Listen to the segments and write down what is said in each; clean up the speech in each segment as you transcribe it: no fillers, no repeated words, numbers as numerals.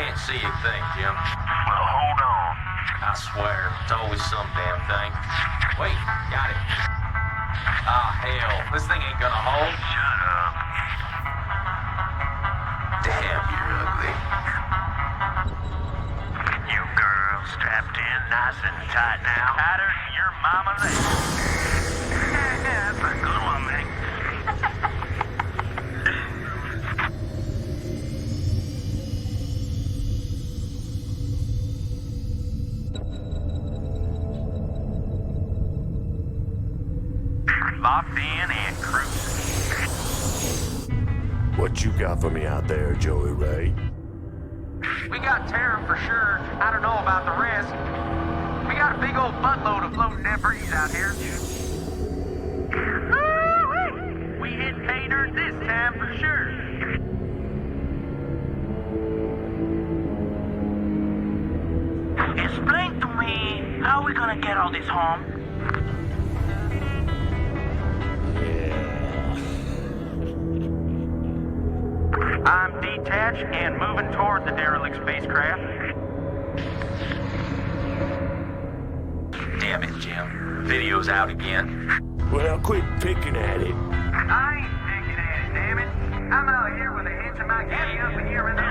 can't see a thing, Jim. Well, hold on. I swear, it's always some damn thing. Wait, got it. Ah, hell, this thing ain't gonna hold. Shut up. Damn, you're ugly. You girls strapped in nice and tight now. Tighter than your mama leg. That's a good one, man. Locked in and cruising. What you got for me out there, Joey Ray? We got Terran for sure. I don't know about the rest. We got a big old buttload of floating debris out here. Woo-wee! We hit pay dirt this time for sure. Explain to me, how are we gonna get all this home? I'm detached and moving toward the derelict spacecraft. Damn it, Jim. Video's out again. Well, quit picking at it. I ain't picking at it, damn it. I'm out here with a hitch in my caddy up in here and there.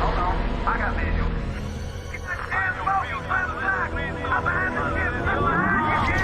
Hold on, I got visual. Get the damn smoke, you son of a back! I'm behind the ship! I'm behind you,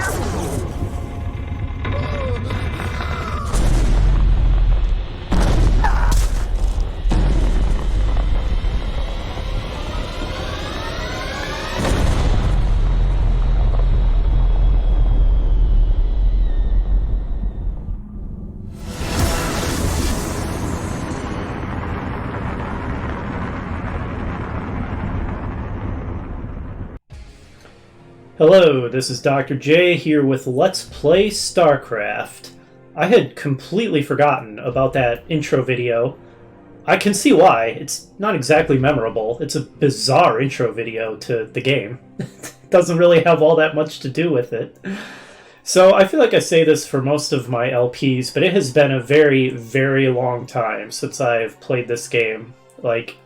Hello, this is Dr. J here with Let's Play Starcraft. I had completely forgotten about that intro video. I can see why. It's not exactly memorable. It's a bizarre intro video to the game. It doesn't really have all that much to do with it. So I feel like I say this for most of my LPs, but it has been a very, very long time since I've played this game. Like,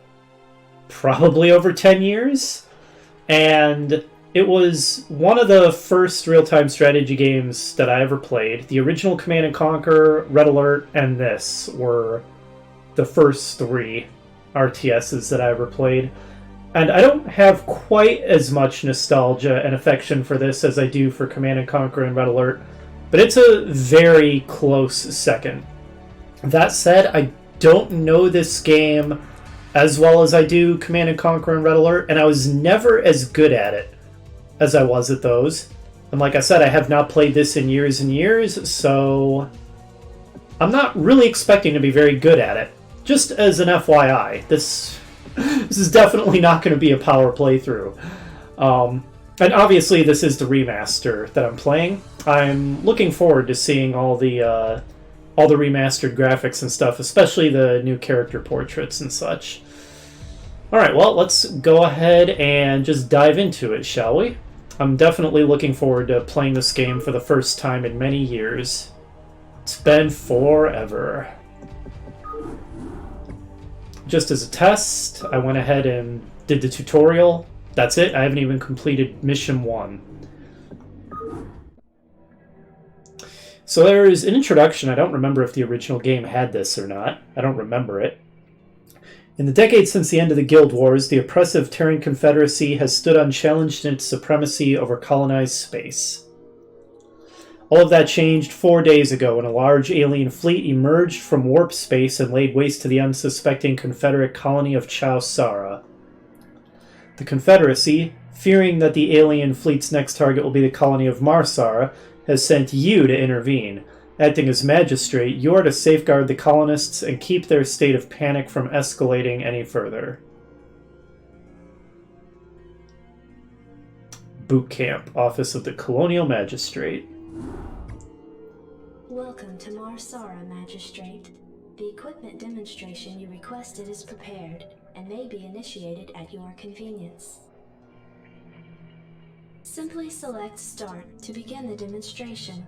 probably over 10 years? And it was one of the first real-time strategy games that I ever played. The original Command & Conquer, Red Alert, and this were the first three RTSs that I ever played. And I don't have quite as much nostalgia and affection for this as I do for Command & Conquer and Red Alert, but it's a very close second. That said, I don't know this game as well as I do Command & Conquer and Red Alert, and I was never as good at it as I was at those. And like I said, I have not played this in years and years, so I'm not really expecting to be very good at it. Just as an FYI, this is definitely not going to be a power playthrough. And obviously this is the remaster that I'm playing. I'm looking forward to seeing all the remastered graphics and stuff, especially the new character portraits and such. Alright, well, let's go ahead and just dive into it, shall we? I'm definitely looking forward to playing this game for the first time in many years. It's been forever. Just as a test, I went ahead and did the tutorial. That's it, I haven't even completed Mission 1. So there's an introduction. I don't remember if the original game had this or not. I don't remember it. In the decades since the end of the Guild Wars, the oppressive Terran Confederacy has stood unchallenged in its supremacy over colonized space. All of that changed 4 days ago when a large alien fleet emerged from warp space and laid waste to the unsuspecting Confederate colony of Chowsara. The Confederacy, fearing that the alien fleet's next target will be the colony of Marsara, has sent you to intervene. Acting as magistrate, you are to safeguard the colonists and keep their state of panic from escalating any further. Boot Camp, Office of the Colonial Magistrate. Welcome to Marsara, Magistrate. The equipment demonstration you requested is prepared and may be initiated at your convenience. Simply select Start to begin the demonstration.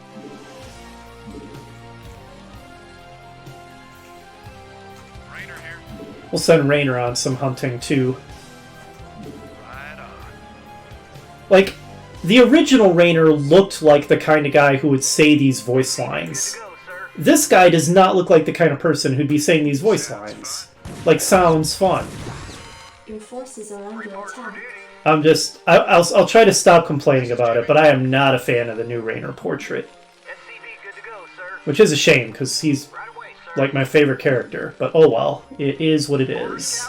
We'll send Raynor on some hunting too. Right on. Like, the original Raynor looked like the kind of guy who would say these voice lines. This guy does not look like the kind of person who'd be saying these voice lines. Like, sounds fun. Your forces are under attack. I'll try to stop complaining about it, but I am not a fan of the new Raynor portrait. SCV good to go, sir. Which is a shame, because he's Right away, sir. like my favorite character. But oh well, it is what it is.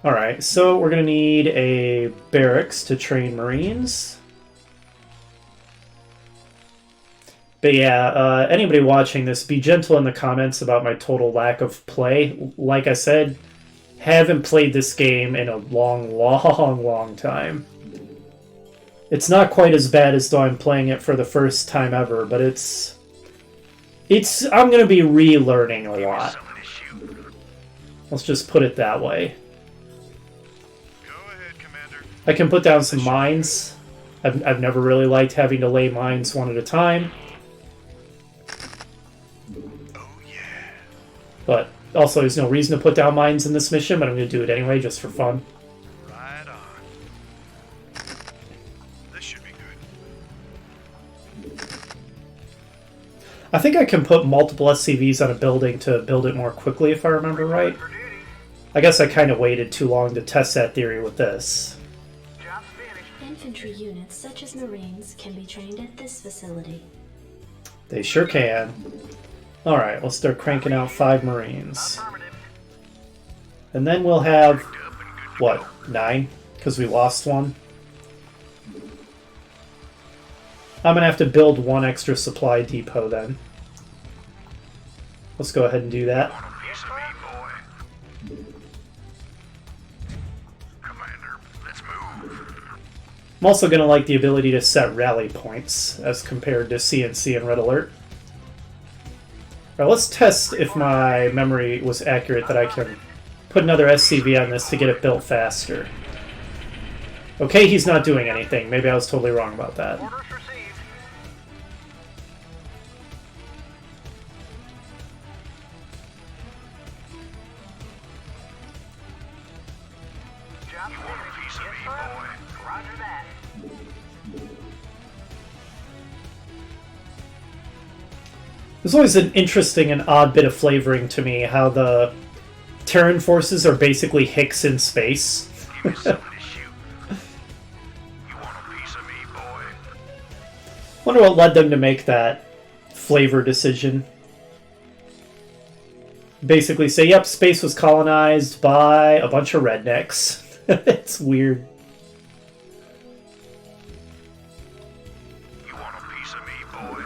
Alright, so we're going to need a barracks to train Marines. But yeah, anybody watching this, be gentle in the comments about my total lack of play. Like I said, haven't played this game in a long time. It's not quite as bad as though I'm playing it for the first time ever, but I'm going to be relearning a lot. Let's just put it that way. Go ahead, Commander. I can put down some mines. I've never really liked having to lay mines one at a time. Oh, yeah. But also, there's no reason to put down mines in this mission, but I'm going to do it anyway, just for fun. Right on. This should be good. I think I can put multiple SCVs on a building to build it more quickly, if I remember right. I guess I kind of waited too long to test that theory with this. Job's finished. Infantry units such as Marines can be trained at this facility. They sure can. Alright, we'll start cranking out 5 Marines. Affirmative. And then we'll have, what, 9? Because we lost one. I'm going to have to build 1 extra supply depot then. Let's go ahead and do that. Piece of me, boy. Commander, let's move. I'm also going to like the ability to set rally points as compared to CNC and Red Alert. Alright, let's test if my memory was accurate that I can put another SCV on this to get it built faster. Okay, he's not doing anything. Maybe I was totally wrong about that. Orders received. Job finished. Yes, sir. Roger that. There's always an interesting and odd bit of flavoring to me how the Terran forces are basically Hicks in space. Give me something to shoot. You want a piece of me, boy? Wonder what led them to make that flavor decision. Basically say, yep, space was colonized by a bunch of rednecks. It's weird. You want a piece of me, boy?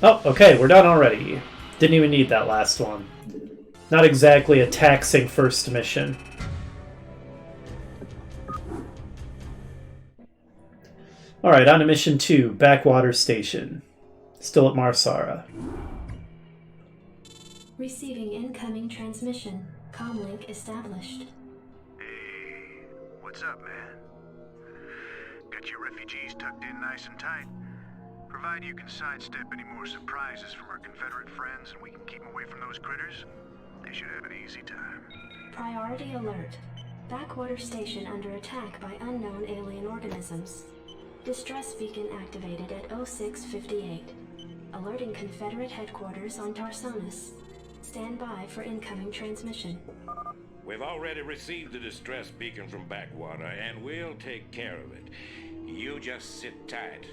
Oh, okay, we're done already. Didn't even need that last one. Not exactly a taxing first mission. Alright, on to mission 2, Backwater Station. Still at Marsara. Receiving incoming transmission. Comlink established. Hey, what's up, man? Got your refugees tucked in nice and tight. Provided you can sidestep any more surprises from our Confederate friends and we can keep them away from those critters, they should have an easy time. Priority alert. Backwater station under attack by unknown alien organisms. Distress beacon activated at 0658. Alerting Confederate headquarters on Tarsonis. Stand by for incoming transmission. We've already received the distress beacon from Backwater, and we'll take care of it. You just sit tight.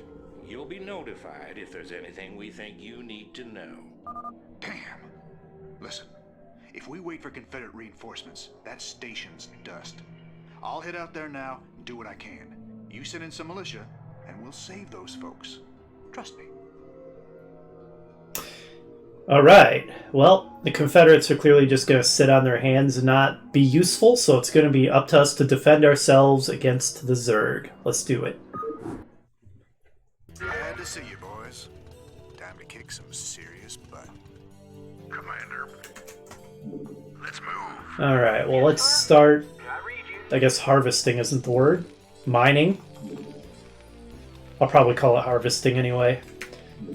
You'll be notified if there's anything we think you need to know. Damn. Listen, if we wait for Confederate reinforcements, that station's dust. I'll head out there now and do what I can. You send in some militia, and we'll save those folks. Trust me. Alright, well, the Confederates are clearly just going to sit on their hands and not be useful, so it's going to be up to us to defend ourselves against the Zerg. Let's do it. Glad to see you, boys. Time to kick some serious butt. Commander, let's move. Alright, well, let's start. I read you. I guess harvesting isn't the word. Mining. I'll probably call it harvesting anyway.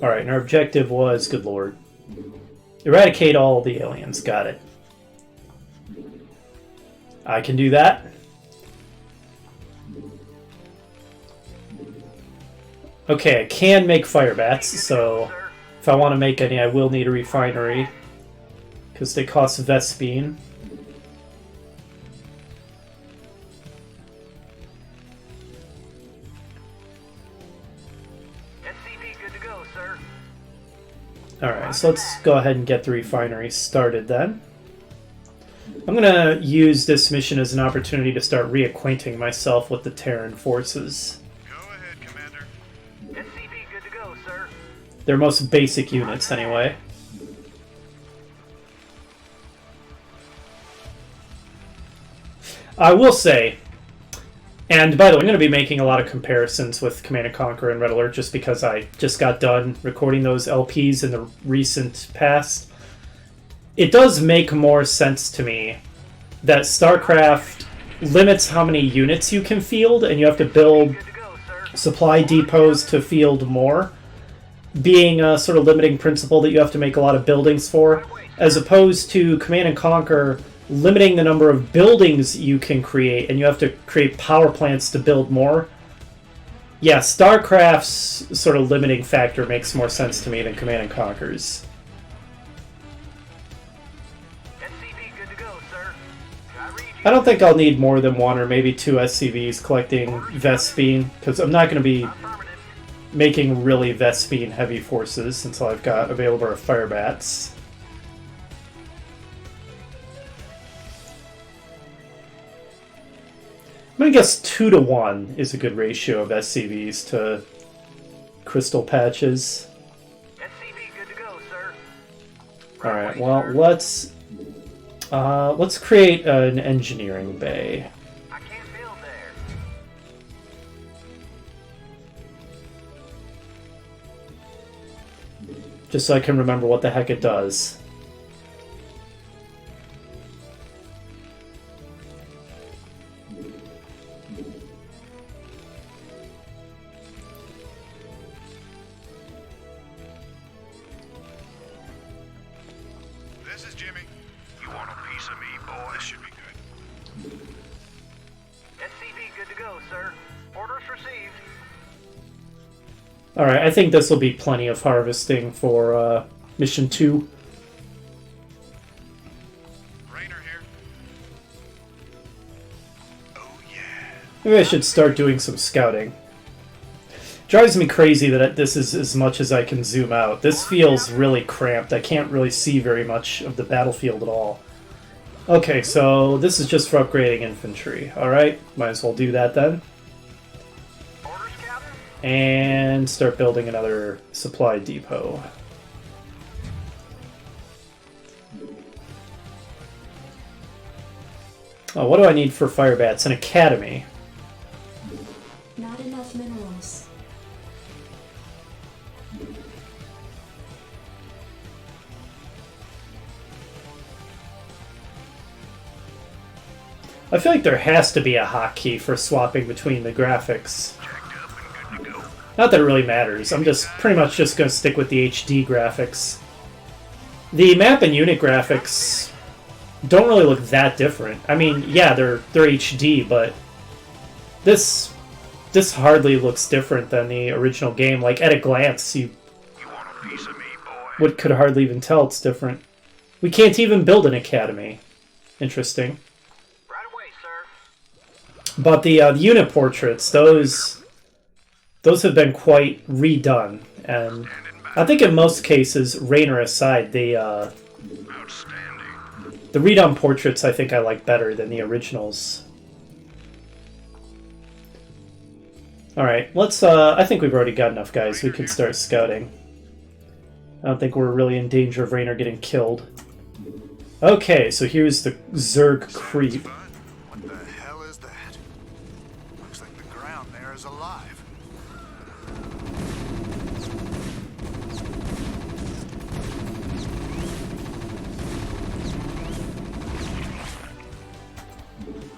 Alright, and our objective was, good lord, eradicate all the aliens. Got it. I can do that. Okay, I can make fire bats, so if I want to make any, I will need a refinery. Because they cost Vespine. SCV good to go, sir. Alright, so let's go ahead and get the refinery started then. I'm going to use this mission as an opportunity to start reacquainting myself with the Terran forces. Go ahead, Commander. SCV good to go, sir. Their most basic units, anyway. I will say, and by the way, I'm going to be making a lot of comparisons with Command & Conquer and Red Alert just because I just got done recording those LPs in the recent past. It does make more sense to me that StarCraft limits how many units you can field, and you have to build supply depots to field more, being a sort of limiting principle that you have to make a lot of buildings for, as opposed to Command & Conquer limiting the number of buildings you can create, and you have to create power plants to build more. Yeah, StarCraft's sort of limiting factor makes more sense to me than Command & Conquer's. SCV good to go, sir. I read you. I don't think I'll need more than 1 or maybe 2 SCVs collecting Vespine, because I'm not going to be Affirmative. making really Vespine heavy forces until I've got available fire bats. I'm going to guess 2 to 1 is a good ratio of SCVs to crystal patches. SCV good to go, sir. Alright, well, let's create an engineering bay. I can't build there. Just so I can remember what the heck it does. This is Jimmy. You want a piece of me, boy? This should be good. SCV good to go, sir. Orders received. Alright, I think this will be plenty of harvesting for Mission 2. Rainer here. Oh yeah. Maybe I should start doing some scouting. Drives me crazy that this is as much as I can zoom out. This feels really cramped. I can't really see very much of the battlefield at all. Okay, so this is just for upgrading infantry. Alright, might as well do that then. Orders, Captain. And start building another supply depot. Oh, what do I need for fire bats? An academy. Not enough minerals. I feel like there has to be a hotkey for swapping between the graphics. Jacked up and good to go. Not that it really matters. I'm just pretty much just going to stick with the HD graphics. The map and unit graphics don't really look that different. I mean, yeah, they're HD, but this hardly looks different than the original game. Like at a glance, you You want a piece of me, boy? could hardly even tell it's different. We can't even build an academy. Interesting. Right away, sir. But the unit portraits, those have been quite redone, and I think in most cases, Rainer aside, the Outstanding. redone portraits I think I like better than the originals. Alright, let's, I think we've already got enough guys. We can start scouting. I don't think we're really in danger of Rainer getting killed. Okay, so here's the Zerg creep. Bud, what the hell is that? Looks like the ground there is alive.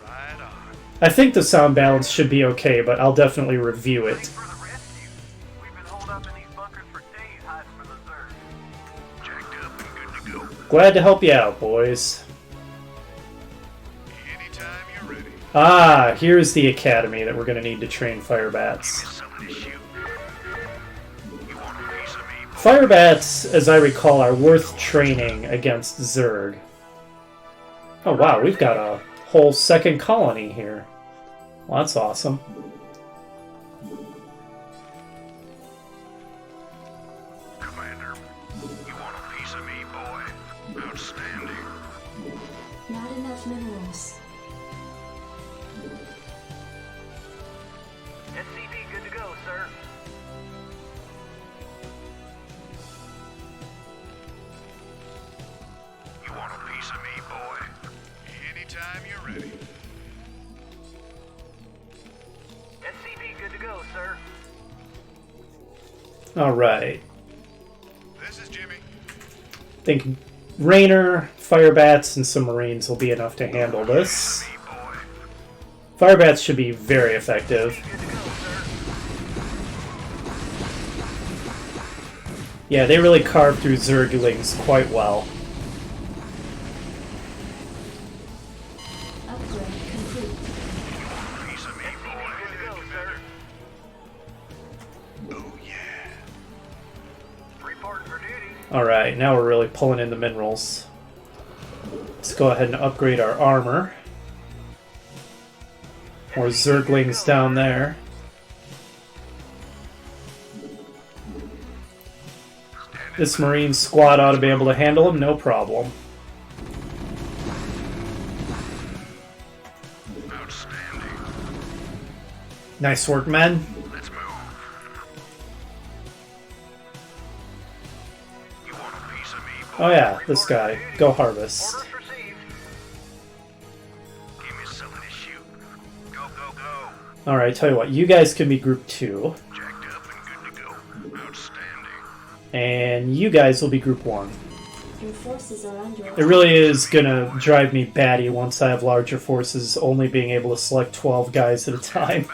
Right on. I think the sound balance should be okay, but I'll definitely review it. Thanks for the rescue. We've been holed up in these bunkers for days hiding from the Zerg. Jacked up and good to go. Glad to help you out, boys. Anytime, Ah, here's the academy that we're going to need to train firebats. Something to shoot. You want a piece of me, boy? Firebats, as I recall, are worth training against Zerg. Oh wow, we've got a whole second colony here. Well, that's awesome. Commander, you want a piece of me, boy? Outstanding. Not enough minerals. SCV good to go, sir. You want a piece of me, boy? Anytime you're ready. SCV good to go, sir. Alright. This is Jimmy. I think Rainer, Firebats, and some Marines will be enough to handle this. Me, boy. Firebats should be very effective. Good to go, sir. Yeah, they really carved through Zerglings quite well. Upgrade complete. Piece of me, boy. Good to go, sir. Oh, yeah. Reporting for duty. Alright, now we're really pulling in the minerals. Let's go ahead and upgrade our armor. More Zerglings down there. This Marine squad ought to be able to handle them, no problem. Outstanding. Nice work, men. Let's move. You want a piece of me, boy? Oh yeah, this guy. Go harvest. Orders received. Give me something to shoot. Go, go, go. Alright, tell you what, you guys can be group 2. Jacked up and good to go. Outstanding. And you guys will be group 1. Your forces are under It really is gonna drive me batty once I have larger forces, only being able to select 12 guys at a time.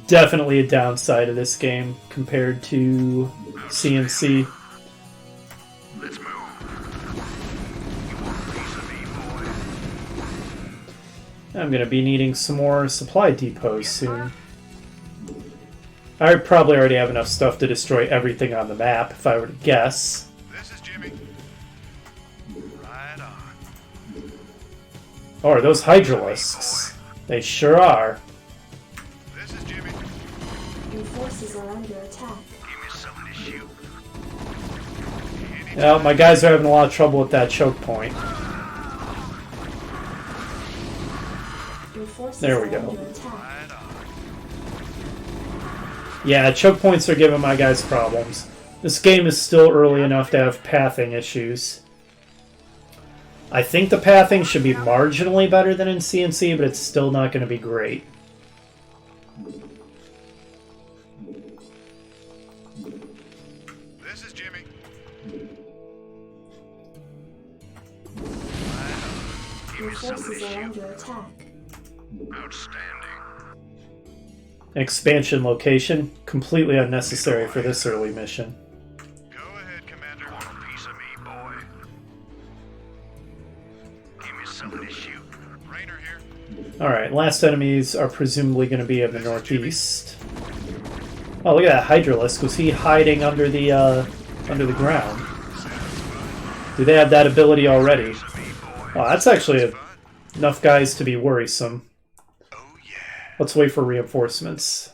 Definitely a downside of this game compared to CNC. Let's move. You want a piece of me, boy? I'm gonna be needing some more supply depots soon. I probably already have enough stuff to destroy everything on the map, if I were to guess. This is Jimmy. Right on. Oh, are those Hydralisks? They sure are. This is Jimmy. Your forces are under attack. Give me something to shoot. Well, my guys are having a lot of trouble with that choke point. Your forces There we are go. under attack. Right on. Yeah, choke points are giving my guys problems. This game is still early enough to have pathing issues. I think the pathing should be marginally better than in CNC, but it's still not going to be great. This is Jimmy. Your forces are under attack. Outstanding. Expansion location, completely unnecessary for this early mission. Go ahead, Commander. Want a piece of me, boy? Give me something to shoot. Rainer here. Alright, last enemies are presumably going to be in the northeast. Oh, look at that Hydralisk. Was he hiding under the ground? Do they have that ability already? Oh, that's actually enough guys to be worrisome. Oh, yeah. Let's wait for reinforcements.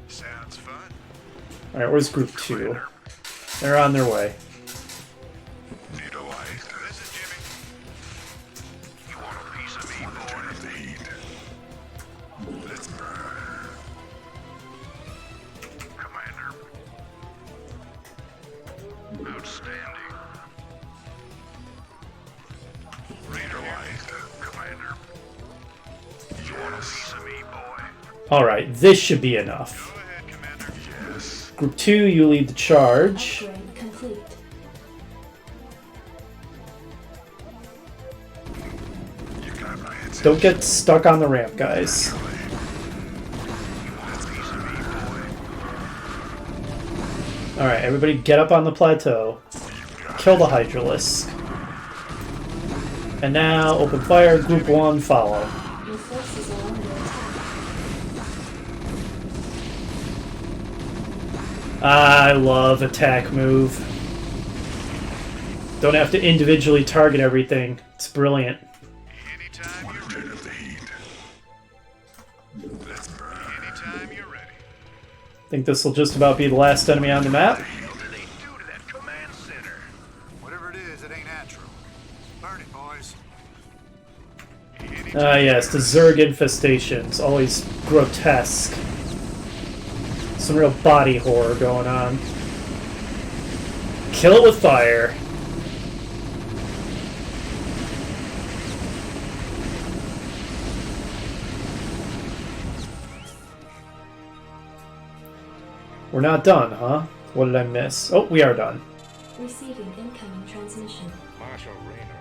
Sounds fun. Alright, where's group 2? They're on their way. Need a light. This is Jimmy. You want a piece of me, boy? Turn up the heat. Let's burn. Commander. Outstanding. Rainer light. Commander. You want a piece of me, boy? Alright, this should be enough. Go ahead, Commander. Yes. Group 2, you lead the charge. Upgrade complete. You got my head. Don't get stuck on the ramp, guys. Alright, everybody get up on the plateau. Kill the Hydralisk. And now, open fire, group 1, follow. Your forces are under attack. I love attack move. Don't have to individually target everything. It's brilliant. Anytime you're ready. Anytime you're ready. I think this will just about be the last enemy on the map. What the hell did they do to that command center? Whatever it is, it ain't natural. Burn it, boys. Ah, yes, the Zerg infestations. Always grotesque. Some real body horror going on. Kill it with fire. We're not done, huh? What did I miss? Oh, we are done. Receiving incoming transmission. Marshal Rayner,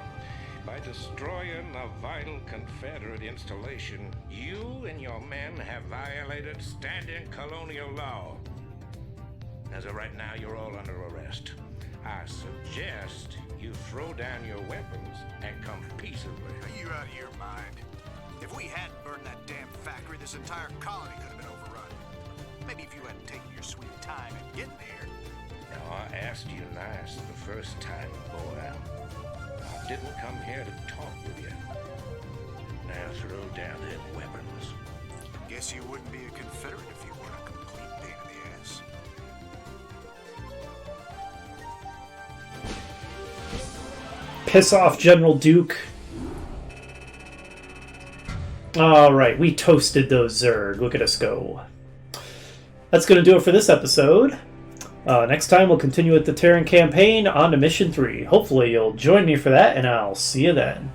by destroying a vital Confederate installation, you and your men have violated standing colonial law. As of right now, you're all under arrest. I suggest you throw down your weapons and come peaceably. Are you out of your mind? If we hadn't burned that damn factory, this entire colony could have been overrun. Maybe if you hadn't taken your sweet time in getting here. Now, I asked you nice the first time, boy. I didn't come here to talk with you. Now throw down them weapons. Guess you wouldn't be a Confederate if you weren't a complete pain in the ass. Piss off, General Duke. Alright, we toasted those Zerg. Look at us go. That's going to do it for this episode. Next time we'll continue with the Terran campaign on to Mission 3. Hopefully you'll join me for that, and I'll see you then.